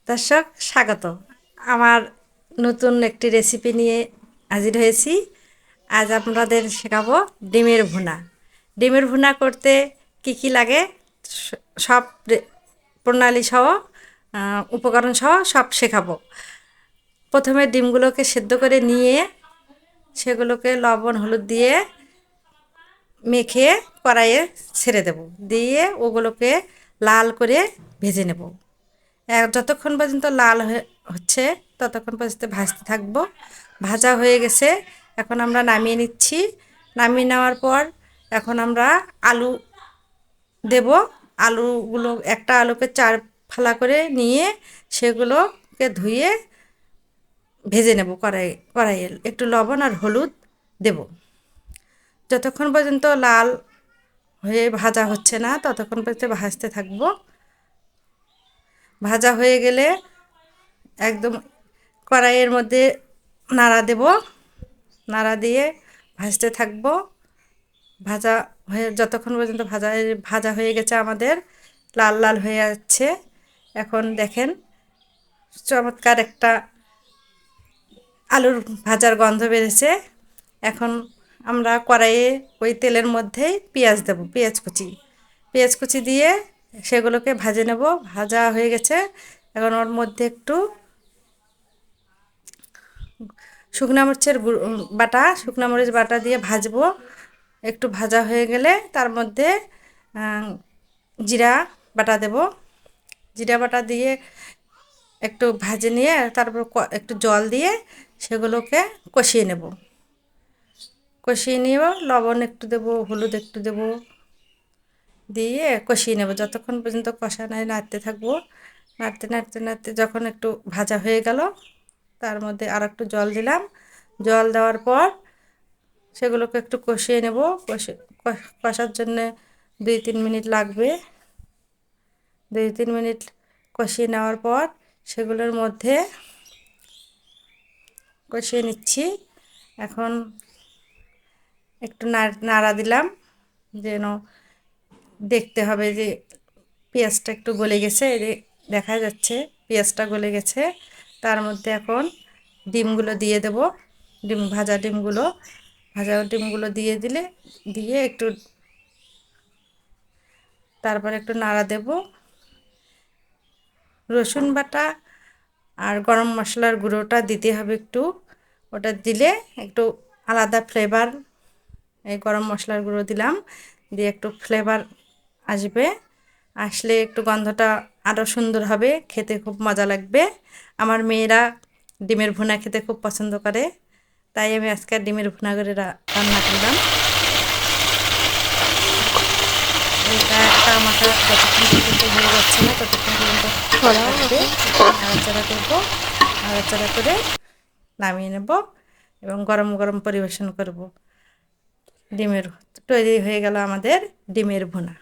দর্শক স্বাগত। আমার নতুন একটি রেসিপি নিয়ে হাজির হয়েছি। আজ আপনাদের শেখাবো ডিমের ভুনা। ডিমের ভুনা করতে কি কি লাগে সব প্রণালী সহ উপকরণ সহ সব শেখাবো। প্রথমে ডিমগুলোকে সেদ্ধ করে নিয়ে সেগুলোকে লবণ হলুদ দিয়ে মেখে কড়াইয়ে ছেড়ে দেব, দিয়ে ওগুলোকে লাল করে ভেজে নেব। যতক্ষণ পর্যন্ত লাল হচ্ছে ততক্ষণ পর্যন্ত ভাজতে থাকবো। ভাজা হয়ে গেছে, এখন আমরা নামিয়ে নিচ্ছি। নামিয়ে নেওয়ার পর এখন আমরা আলু দেব। আলুগুলো একটা আলুকে 4 ফালা করে নিয়ে সেগুলোকে ধুয়ে ভেজে নেব। কড়াইয়ে একটু লবণ আর হলুদ দেব। যতক্ষণ পর্যন্ত লাল হয়ে ভাজা হচ্ছে না ততক্ষণ পর্যন্ত ভাজতে থাকবো। ভাজা হয়ে গেলে একদম কড়াইয়ের মধ্যে নাড়া দেব, নাড়া দিয়ে ভাজতে থাকবো। ভাজা হয়ে যতক্ষণ পর্যন্ত ভাজা হয়ে গেছে আমাদের, লাল লাল হয়ে যাচ্ছে। এখন দেখেন চমৎকার একটা আলুর ভাজার গন্ধ বেড়েছে। এখন আমরা কড়াইয়ে ওই তেলের মধ্যেই পেঁয়াজ দেব, পেঁয়াজ কুচি দিয়ে সেগুলোকে ভাজে নেব। ভাজা হয়ে গেছে, এখন ওর মধ্যে একটু শুকনো মরিচ বাটা দিয়ে ভাজবো। একটু ভাজা হয়ে গেলে তার মধ্যে জিরা বাটা দেব। জিরা বাটা দিয়ে একটু ভাজে নিয়ে তারপর একটু জল দিয়ে সেগুলোকে কষিয়ে নেব। কষিয়ে নিব, লবণ একটু দেব, হলুদ একটু দেব, দিয়ে কষিয়ে নেব যতক্ষণ পর্যন্ত কষানোয় নাড়তে থাকবো। নাড়তে নাড়তে নাড়তে যখন একটু ভাজা হয়ে গেল তার মধ্যে আর একটু জল দিলাম। জল দেওয়ার পর সেগুলোকে একটু কষিয়ে নেব। কষার জন্যে 2-3 মিনিট লাগবে। 2-3 মিনিট কষিয়ে নেওয়ার পর সেগুলোর মধ্যে কষিয়ে নিচ্ছি। এখন একটু নাড়া দিলাম, যেন দেখতে হবে যে পেঁয়াজটা একটু গলে গেছে। দেখা যাচ্ছে পেঁয়াজটা গলে গেছে। তার মধ্যে এখন ডিমগুলো দিয়ে দেব। ভাজা ডিমগুলো দিয়ে একটু তারপর একটু নাড়া দেব। রসুন বাটা আর গরম মশলার গুঁড়োটা দিতে হবে একটু। ওটা দিলে একটু আলাদা ফ্লেভার, এই গরম মশলার গুঁড়ো দিলাম, দিয়ে একটু ফ্লেভার আসবে। আসলে একটু গন্ধটা আরও সুন্দর হবে, খেতে খুব মজা লাগবে। আমার মেয়েরা ডিমের ভুনা খেতে খুব পছন্দ করে, তাই আমি আজকে ডিমের ভুনা করে রান্না করলাম। এটা একটা আমাকে যতক্ষণ পর্যন্ত হয়ে যাচ্ছে না ততক্ষণ পর্যন্ত নাড়াচাড়া করবো। নাড়াচাড়া করে নামিয়ে নেব এবং গরম গরম পরিবেশন করব। তৈরি হয়ে গেল আমাদের ডিমের ভুনা।